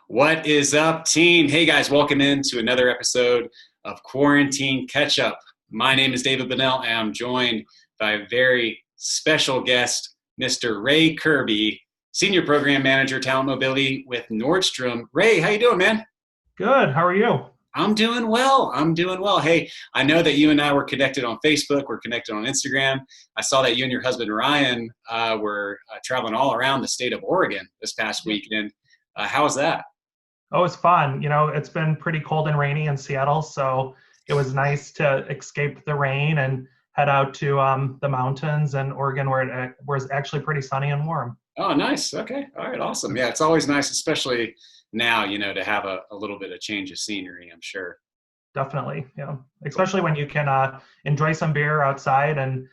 What is up, team? Hey guys, welcome into another episode of Quarantine Catch Up. My name is David Bonnell, and I'm joined by a very special guest, Mr. Ray Kirby, Senior Program Manager, Talent Mobility with Nordstrom. Ray, how you doing, man? Good. How are you? I'm doing well. Hey, I know that you and I were connected on Facebook. We're connected on Instagram. I saw that you and your husband, Ryan, were traveling all around the state of Oregon this past weekend. How was that? Oh, it's fun. It's been pretty cold and rainy in Seattle, so it was nice to escape the rain and head out to the mountains in Oregon where it was actually pretty sunny and warm. Oh, nice. Okay. All right. Awesome. Yeah, it's always nice, especially now, to have a little bit of change of scenery, I'm sure. Definitely. Yeah. Especially when you can enjoy some beer outside and,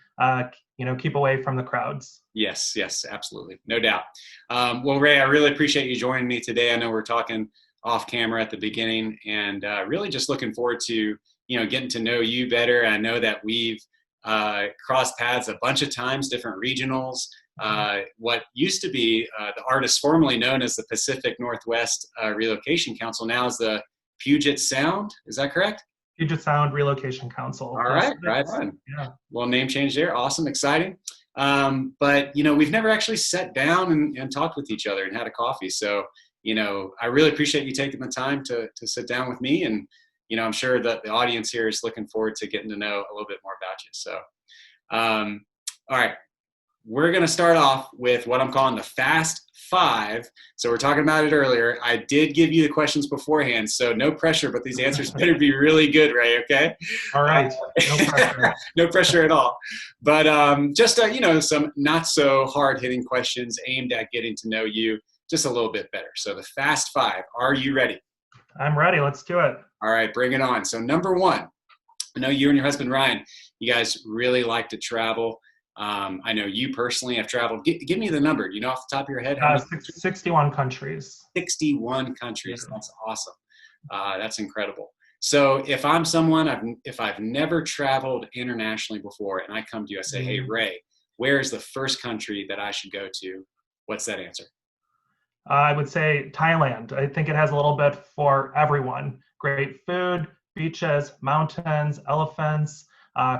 keep away from the crowds. Yes, absolutely. No doubt. Well, Ray, I really appreciate you joining me today. I know we're talking off camera at the beginning, and really just looking forward to, getting to know you better. I know that we've crossed paths a bunch of times, different regionals. What used to be the artist formerly known as the Pacific Northwest Relocation Council now is the Puget Sound. Is that correct? Puget Sound Relocation Council. All right, right on. Yeah. Well, name change there. Awesome, exciting. But, we've never actually sat down and talked with each other and had a coffee. So, I really appreciate you taking the time to sit down with me. And, I'm sure that the audience here is looking forward to getting to know a little bit more about you. So, all right. We're going to start off with what I'm calling the Fast Five. So we're talking about it earlier. I did give you the questions beforehand, so no pressure, but these answers better be really good, Ray, okay? All right. No pressure. No pressure at all. But just, some not so hard-hitting questions aimed at getting to know you just a little bit better. So the Fast Five, are you ready? I'm ready. Let's do it. All right, bring it on. So number one, I know you and your husband, Ryan, you guys really like to travel. I know you personally have traveled. Give me the number. Off the top of your head? 61 countries. 61 countries. Yeah. That's awesome. That's incredible. So if I'm someone, if I've never traveled internationally before and I come to you, I say, hey, Ray, where is the first country that I should go to? What's that answer? I would say Thailand. I think it has a little bit for everyone. Great food, beaches, mountains, elephants,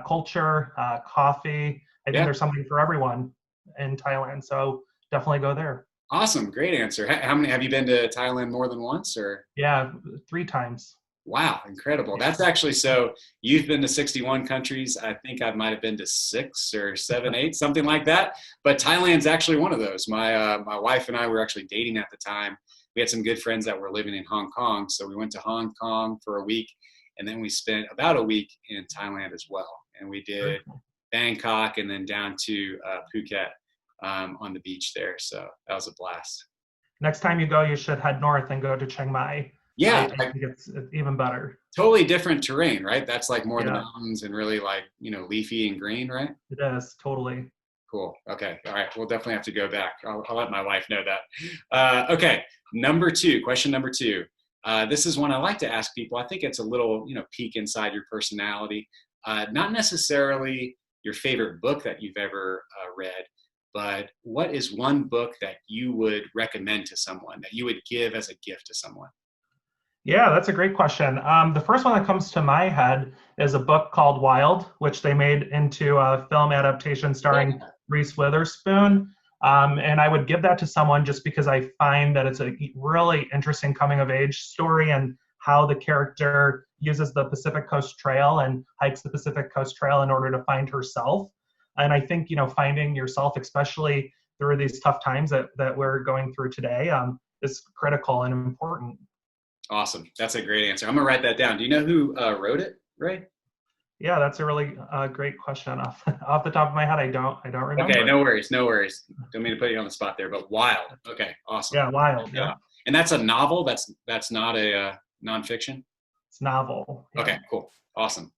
culture, coffee. I think there's something for everyone in Thailand, so definitely go there. Awesome, great answer. How many have you been to Thailand more than once, or? Yeah, 3 times. Wow, incredible. That's actually, so you've been to 61 countries. I think I might have been to 6 or 7, 8, something like that. But Thailand's actually one of those. My wife and I were actually dating at the time. We had some good friends that were living in Hong Kong, so we went to Hong Kong for a week, and then we spent about a week in Thailand as well. And we did Bangkok and then down to Phuket on the beach there. So that was a blast. Next time you go, you should head north and go to Chiang Mai. Yeah. I think it's even better. Totally different terrain, right? That's like more the mountains and really like, leafy and green, right? It is, totally. Cool. Okay. All right. We'll definitely have to go back. I'll let my wife know that. Okay. Question number two. This is one I like to ask people. I think it's a little, peek inside your personality. Not necessarily your favorite book that you've ever read, but what is one book that you would recommend to someone, that you would give as a gift to someone? Yeah, that's a great question. The first one that comes to my head is a book called Wild, which they made into a film adaptation starring Reese Witherspoon. And I would give that to someone just because I find that it's a really interesting coming of age story and how the character uses the Pacific Coast Trail and hikes the Pacific Coast Trail in order to find herself. And I think, finding yourself, especially through these tough times that we're going through today, is critical and important. Awesome. That's a great answer. I'm going to write that down. Do you know who wrote it, Ray? Yeah, that's a really great question. Off the top of my head, I don't remember. Okay, no worries. Don't mean to put you on the spot there, but Wild. Okay, awesome. Yeah, Wild. Yeah. And that's a novel? That's not a nonfiction? It's novel. Yeah. Okay, cool. Awesome.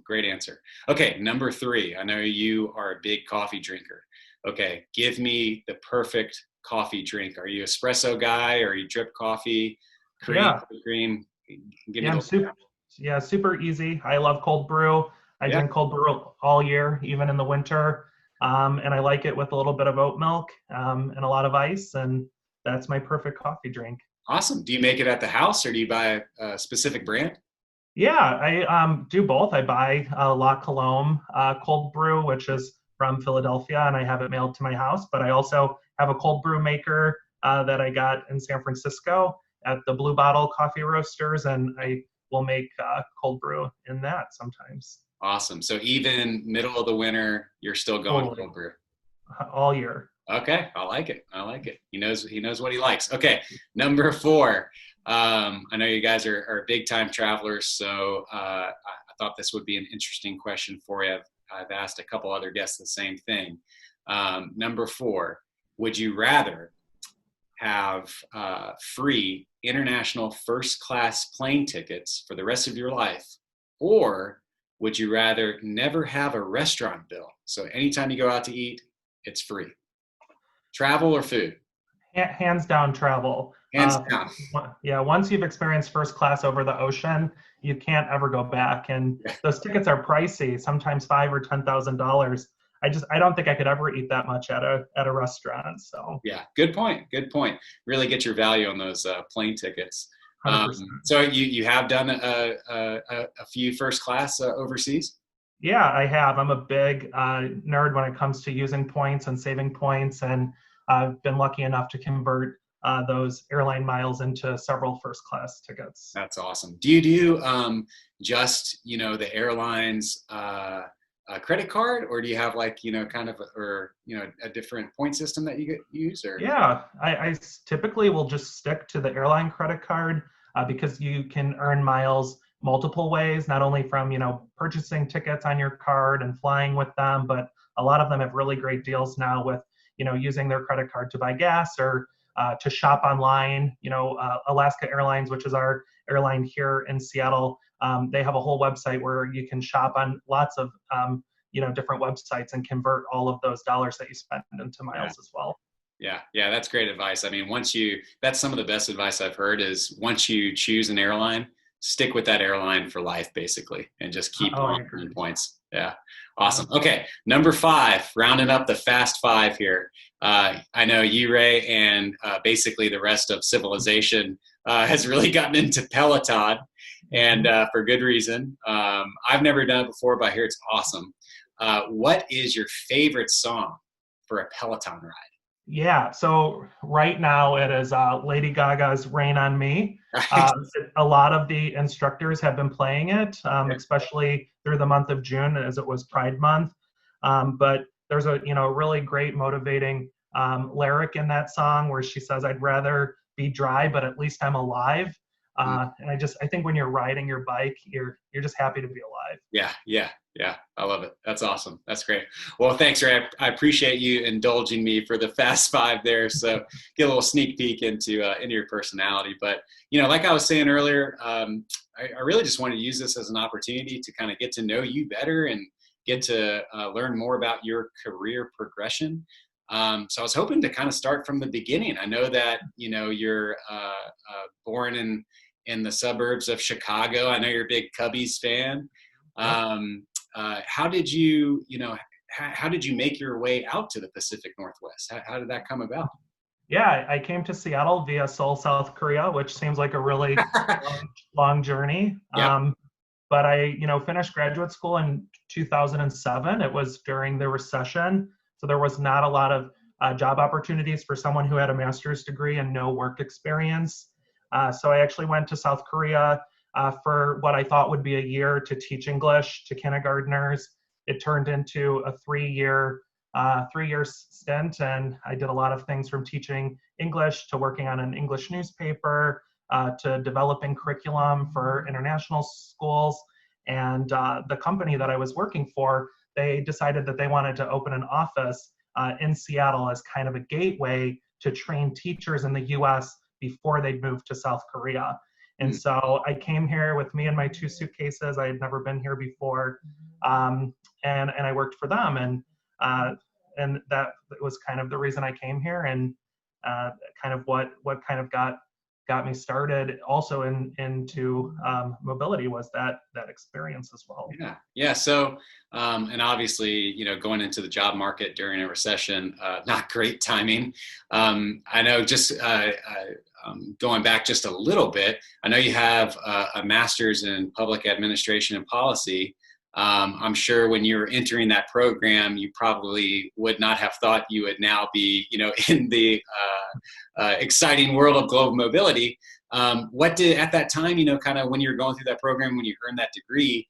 Great answer. Okay, number 3. I know you are a big coffee drinker. Okay, give me the perfect coffee drink. Are you espresso guy, or are you drip coffee? Cream? Give me super easy. I love cold brew. I drink cold brew all year, even in the winter. And I like it with a little bit of oat milk and a lot of ice. And that's my perfect coffee drink. Awesome. Do you make it at the house or do you buy a specific brand? Yeah, I do both. I buy La Colombe cold brew, which is from Philadelphia, and I have it mailed to my house. But I also have a cold brew maker that I got in San Francisco at the Blue Bottle Coffee Roasters, and I will make cold brew in that sometimes. Awesome. So even middle of the winter, you're still going Totally, cold brew. all year. Okay, I like it. I like it. He knows what he likes. Okay, number 4. I know you guys are big time travelers, so I thought this would be an interesting question for you. I've asked a couple other guests the same thing. Number 4, would you rather have free international first class plane tickets for the rest of your life, or would you rather never have a restaurant bill? So anytime you go out to eat, it's free. Travel or food? Hands down travel. Hands down. Yeah, once you've experienced first class over the ocean, you can't ever go back. And those tickets are pricey, sometimes $5,000 or $10,000. I don't think I could ever eat that much at a restaurant. So yeah, good point. Good point. Really get your value on those plane tickets. 100%. So you have done a few first class overseas? Yeah, I have. I'm a big nerd when it comes to using points and saving points, and I've been lucky enough to convert those airline miles into several first class tickets. That's awesome. Do you do just the airlines credit card, or do you have like kind of a different point system that you use? Or Yeah, I typically will just stick to the airline credit card because you can earn miles multiple ways, not only from purchasing tickets on your card and flying with them, but a lot of them have really great deals now with using their credit card to buy gas or to shop online. Alaska Airlines, which is our airline here in Seattle, they have a whole website where you can shop on lots of different websites and convert all of those dollars that you spend into miles as well. Yeah, that's great advice. I mean, that's some of the best advice I've heard is once you choose an airline, stick with that airline for life, basically, and just keep earning points. Yeah, awesome. Okay, number 5, rounding up the fast 5 here. I know you, Ray, and basically the rest of civilization has really gotten into Peloton, and for good reason. I've never done it before, but I hear it's awesome. What is your favorite song for a Peloton ride? Yeah, so right now it is Lady Gaga's Rain on Me. A lot of the instructors have been playing it, especially through the month of June as it was Pride Month. But there's a really great motivating lyric in that song where she says, "I'd rather be dry, but at least I'm alive." And I think when you're riding your bike, you're just happy to be alive. Yeah. I love it. That's awesome. That's great. Well, thanks, Ray. I appreciate you indulging me for the fast 5 there. So get a little sneak peek into your personality. But like I was saying earlier, I really just wanted to use this as an opportunity to kind of get to know you better and get to learn more about your career progression. So I was hoping to kind of start from the beginning. I know that you're born in the suburbs of Chicago. I know you're a big Cubbies fan. How did you make your way out to the Pacific Northwest? How did that come about? Yeah, I came to Seattle via Seoul, South Korea, which seems like a really long journey. Yep. But I, finished graduate school in 2007. It was during the recession, so there was not a lot of job opportunities for someone who had a master's degree and no work experience. So I actually went to South Korea for what I thought would be a year to teach English to kindergartners. It turned into a 3-year stint, and I did a lot of things from teaching English to working on an English newspaper to developing curriculum for international schools. And the company that I was working for, they decided that they wanted to open an office in Seattle as kind of a gateway to train teachers in the US before they'd moved to South Korea. And so I came here with me and my 2 suitcases. I had never been here before, and I worked for them, and that was kind of the reason I came here, and kind of what kind of got me started also into mobility was that experience as well. Yeah. So, and obviously, going into the job market during a recession, not great timing. I know just going back just a little bit, I know you have a master's in public administration and policy. I'm sure when you were entering that program, you probably would not have thought you would now be, in the exciting world of global mobility. What did at that time, kind of when you were going through that program, when you earned that degree,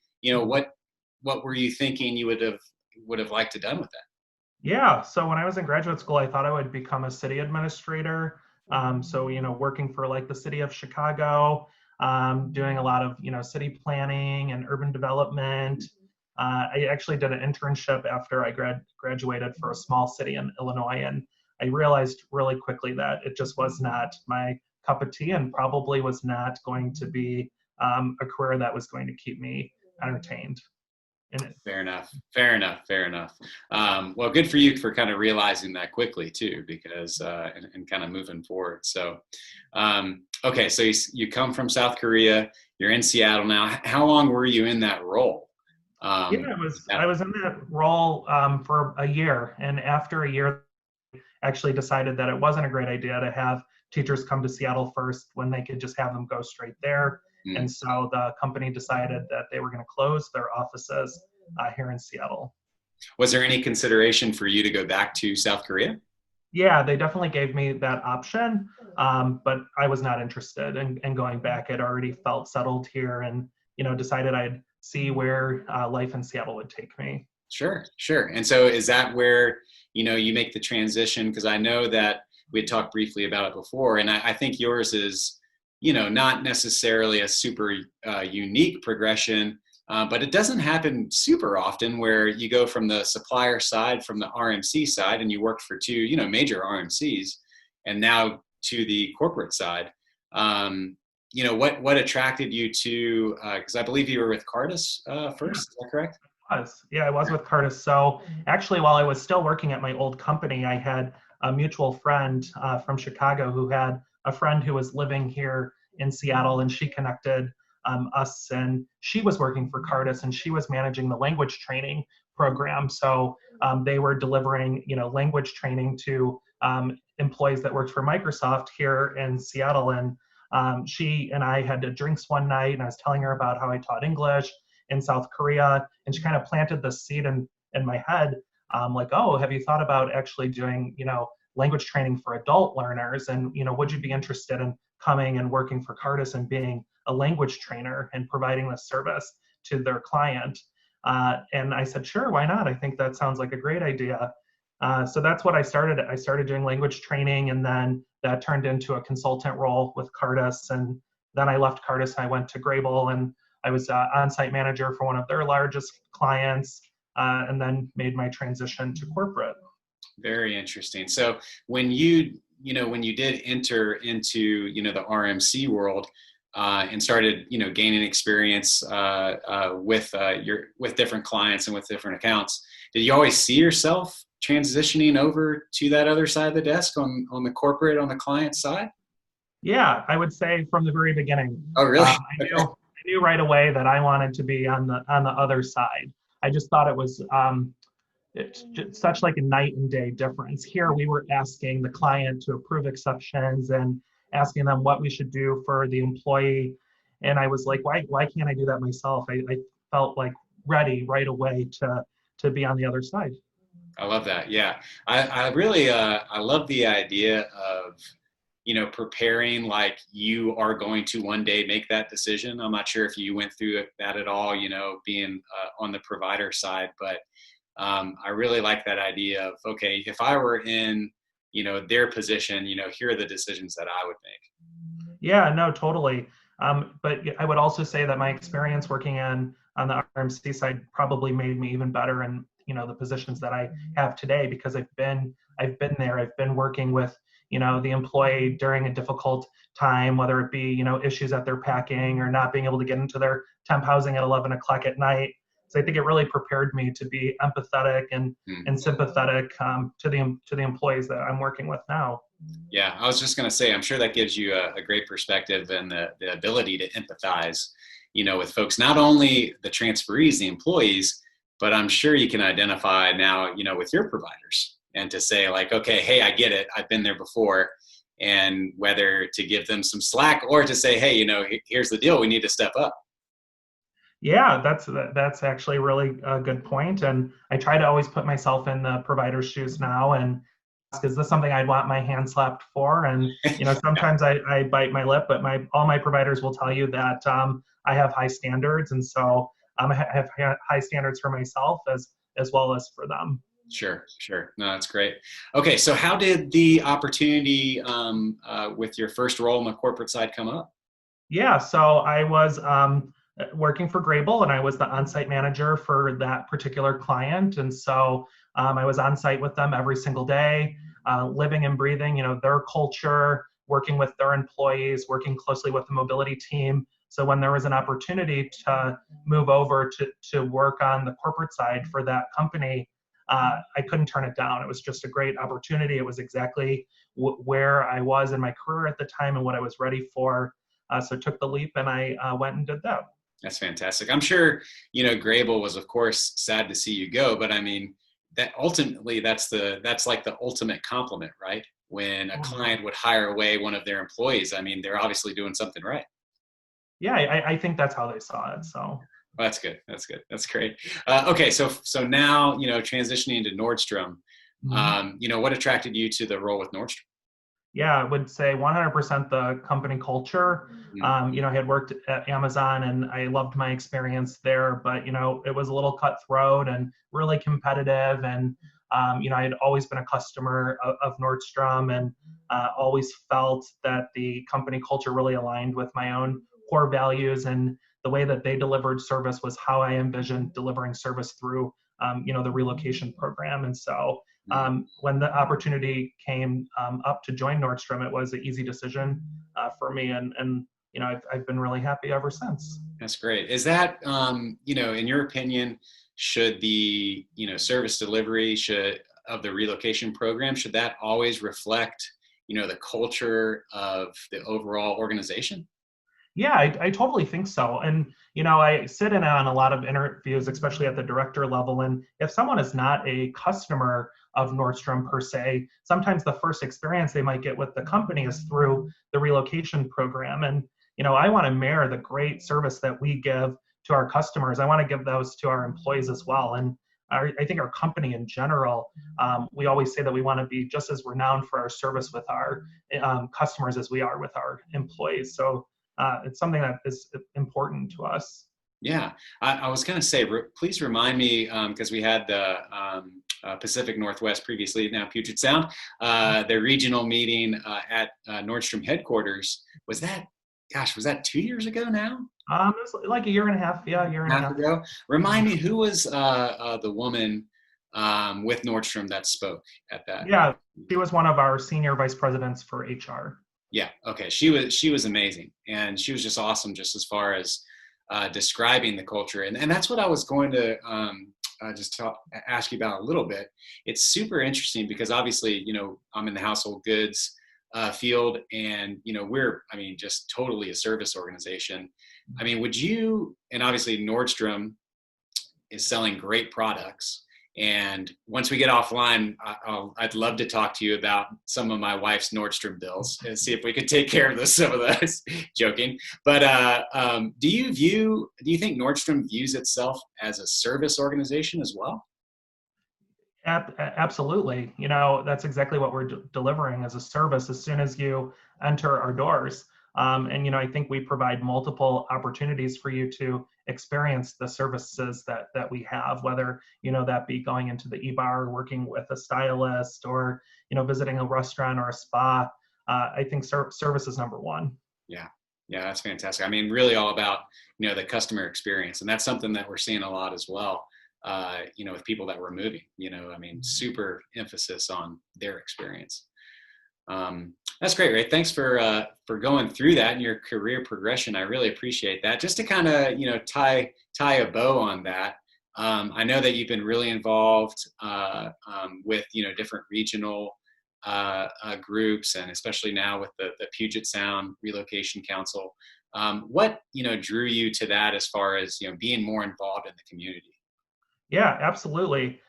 what were you thinking you would have liked to done with that? Yeah, so when I was in graduate school, I thought I would become a city administrator. So, working for like the city of Chicago, doing a lot of, city planning and urban development. I actually did an internship after I graduated for a small city in Illinois, and I realized really quickly that it just was not my cup of tea and probably was not going to be a career that was going to keep me entertained in it. Fair enough. Fair enough. Fair enough. Well, good for you for kind of realizing that quickly too, because and kind of moving forward. So, okay, so you come from South Korea. You're in Seattle now. How long were you in that role? I was in that role for a year, and after a year, actually decided that it wasn't a great idea to have teachers come to Seattle first when they could just have them go straight there. And so the company decided that they were going to close their offices here in Seattle. Was there any consideration for you to go back to South Korea? Yeah, they definitely gave me that option, but I was not interested in going back. I'd already felt settled here and, decided I'd see where life in Seattle would take me. Sure. And so is that where, you make the transition? Because I know that we had talked briefly about it before, and I think yours is, not necessarily a super unique progression, but it doesn't happen super often where you go from the supplier side, from the RMC side, and you worked for two, major RMCs, and now to the corporate side. What attracted you to, because I believe you were with Cardis first, is that correct? I was with Cardis. So actually, while I was still working at my old company, I had a mutual friend from Chicago who had a friend who was living here in Seattle, and she connected us, and she was working for Cardis, and she was managing the language training program. So they were delivering, language training to employees that worked for Microsoft here in Seattle. And she and I had drinks one night, and I was telling her about how I taught English in South Korea, and she kind of planted the seed in my head, like, oh, have you thought about actually doing, language training for adult learners? And, would you be interested in coming and working for Cardis and being a language trainer and providing this service to their client? And I said, sure, why not? I think that sounds like a great idea. So that's what I started. I started doing language training, and then that turned into a consultant role with Cardis. And then I left Cardis and I went to Grable, and I was on-site manager for one of their largest clients, and then made my transition to corporate. Very interesting. So when you did enter into, the RMC world and started, gaining experience with different clients and with different accounts, did you always see yourself transitioning over to that other side of the desk on the corporate, on the client side? Yeah, I would say from the very beginning. Oh, really? I knew right away that I wanted to be on the other side. I just thought it was it's just such like a night and day difference. Here we were asking the client to approve exceptions and asking them what we should do for the employee. And I was like, why can't I do that myself? I felt like ready right away to be on the other side. I love that. Yeah. I really, I love the idea of, preparing like you are going to one day make that decision. I'm not sure if you went through that at all, being on the provider side, but I really like that idea of, okay, if I were in, their position, here are the decisions that I would make. Yeah, no, totally. But I would also say that my experience working on the RMC side probably made me even better in, the positions that I have today, because I've been there. I've been working with, the employee during a difficult time, whether it be, issues at their packing or not being able to get into their temp housing at 11 o'clock at night. So I think it really prepared me to be empathetic and sympathetic to the employees that I'm working with now. Yeah, I was just going to say, I'm sure that gives you a great perspective and the ability to empathize, with folks, not only the transferees, the employees, but I'm sure you can identify now, with your providers, and to say like, okay, hey, I get it. I've been there before. and whether to give them some slack or to say, hey, here's the deal, we need to step up. Yeah, that's actually a really good point. And I try to always put myself in the provider's shoes now and ask, is this something I'd want my hand slapped for? And sometimes I bite my lip, but all my providers will tell you that I have high standards, and so I have high standards for myself as well as for them. Sure. No, that's great. Okay, so how did the opportunity with your first role on the corporate side come up? Yeah, so I was working for Grable, and I was the on-site manager for that particular client. And so I was on site with them every single day, living and breathing, their culture, working with their employees, working closely with the mobility team. So when there was an opportunity to move over to work on the corporate side for that company, I couldn't turn it down. It was just a great opportunity. It was exactly where I was in my career at the time and what I was ready for. So I took the leap and I went and did that. That's fantastic. I'm sure, Grable was, of course, sad to see you go, but I mean, that ultimately that's like the ultimate compliment, right? When a client would hire away one of their employees, I mean, they're obviously doing something right. Yeah, I think that's how they saw it. So. Well, that's good. That's great. Okay, so now transitioning into Nordstrom, what attracted you to the role with Nordstrom? Yeah, I would say 100% the company culture. I had worked at Amazon and I loved my experience there, but it was a little cutthroat and really competitive. And I had always been a customer of Nordstrom and always felt that the company culture really aligned with my own core values, and the way that they delivered service was how I envisioned delivering service through the relocation program. And so when the opportunity came up to join Nordstrom, it was an easy decision for me, and I've been really happy ever since. That's great. Is that in your opinion, should the service delivery of the relocation program, should that always reflect the culture of the overall organization? Yeah, I totally think so. And, I sit in on a lot of interviews, especially at the director level. And if someone is not a customer of Nordstrom per se, sometimes the first experience they might get with the company is through the relocation program. And, I want to mirror the great service that we give to our customers. I want to give those to our employees as well. And I think our company in general, we always say that we want to be just as renowned for our service with our customers as we are with our employees. So it's something that is important to us. Yeah, I was going to say, please remind me, because we had the Pacific Northwest previously, now Puget Sound, the regional meeting at Nordstrom headquarters. Was that 2 years ago now? It was like a year and a half. Yeah, a year and a half ago. Remind me, who was the woman with Nordstrom that spoke at that? Yeah, she was one of our senior vice presidents for HR. Yeah. Okay. She was amazing, and she was just awesome, just as far as describing the culture, and that's what I was going to ask you about a little bit. It's super interesting because obviously, I'm in the household goods field, and we're, just totally a service organization. Would you? And obviously, Nordstrom is selling great products. And once we get offline, I'd love to talk to you about some of my wife's Nordstrom bills and see if we could take care of some of those. Joking. But do you think Nordstrom views itself as a service organization as well? Absolutely. That's exactly what we're delivering as a service as soon as you enter our doors. And I think we provide multiple opportunities for you to experience the services that we have, whether that be going into the e-bar, working with a stylist, or visiting a restaurant or a spa. I think service is number one. Yeah, that's fantastic. Really all about the customer experience, and that's something that we're seeing a lot as well. With people that we're moving, super emphasis on their experience. That's great, Ray. Thanks for going through that and your career progression. I really appreciate that. Just to kind of, tie a bow on that. I know that you've been really involved with, different regional groups, and especially now with the Puget Sound Relocation Council. What, drew you to that as far as, being more involved in the community? Yeah, absolutely.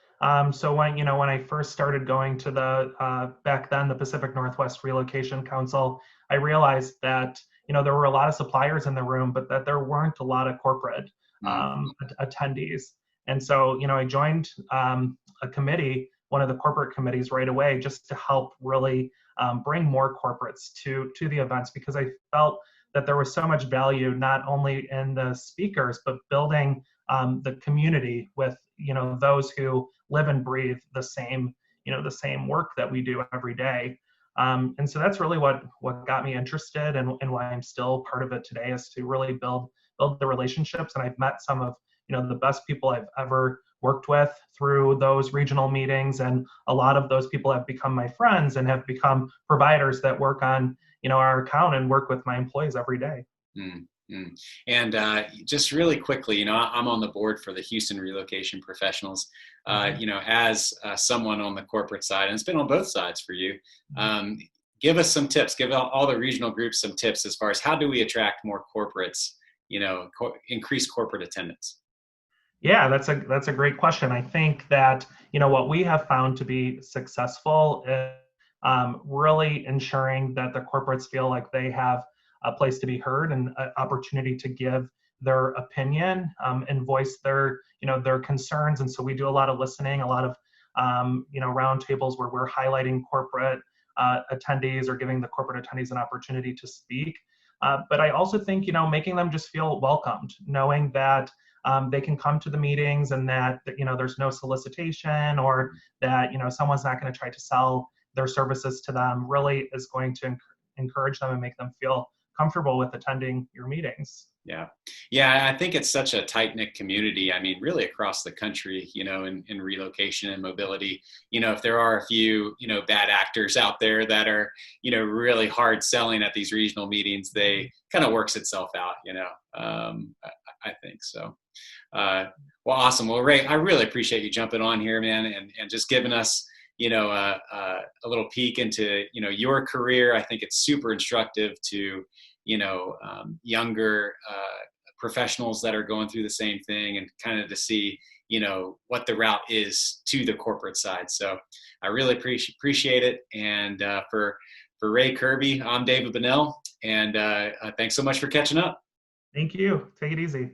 So when I first started going to the back then the Pacific Northwest Relocation Council, I realized that there were a lot of suppliers in the room, but that there weren't a lot of corporate Mm, attendees. And so I joined a committee, one of the corporate committees, right away, just to help really bring more corporates to the events, because I felt that there was so much value not only in the speakers, but building the community with those who live and breathe the same work that we do every day. And so that's really what got me interested, and why I'm still part of it today, is to really build the relationships. And I've met some of the best people I've ever worked with through those regional meetings, and a lot of those people have become my friends and have become providers that work on our account and work with my employees every day. mm, mm. And just really quickly, I'm on the board for the Houston Relocation Professionals. As someone on the corporate side, and it's been on both sides for you, give us some tips. Give all the regional groups some tips as far as how do we attract more corporates, increase corporate attendance. Yeah, that's a great question. I think that what we have found to be successful is really ensuring that the corporates feel like they have a place to be heard and an opportunity to give their opinion, and voice their concerns. And so we do a lot of listening, a lot of roundtables where we're highlighting corporate attendees, or giving the corporate attendees an opportunity to speak. But I also think making them just feel welcomed, knowing that they can come to the meetings, and that there's no solicitation, or that someone's not going to try to sell their services to them, really is going to encourage them and make them feel comfortable with attending your meetings. Yeah. Yeah. I think it's such a tight knit community. I mean, really across the country, in relocation and mobility, if there are a few, bad actors out there that are, really hard selling at these regional meetings, they kind of works itself out, I think so. Well, awesome. Well, Ray, I really appreciate you jumping on here, man, and just giving us, a little peek into, your career. I think it's super instructive to, younger professionals that are going through the same thing, and kind of to see, what the route is to the corporate side. So I really appreciate it. And for Ray Kirby, I'm David Bunnell, and thanks so much for catching up. Thank you. Take it easy.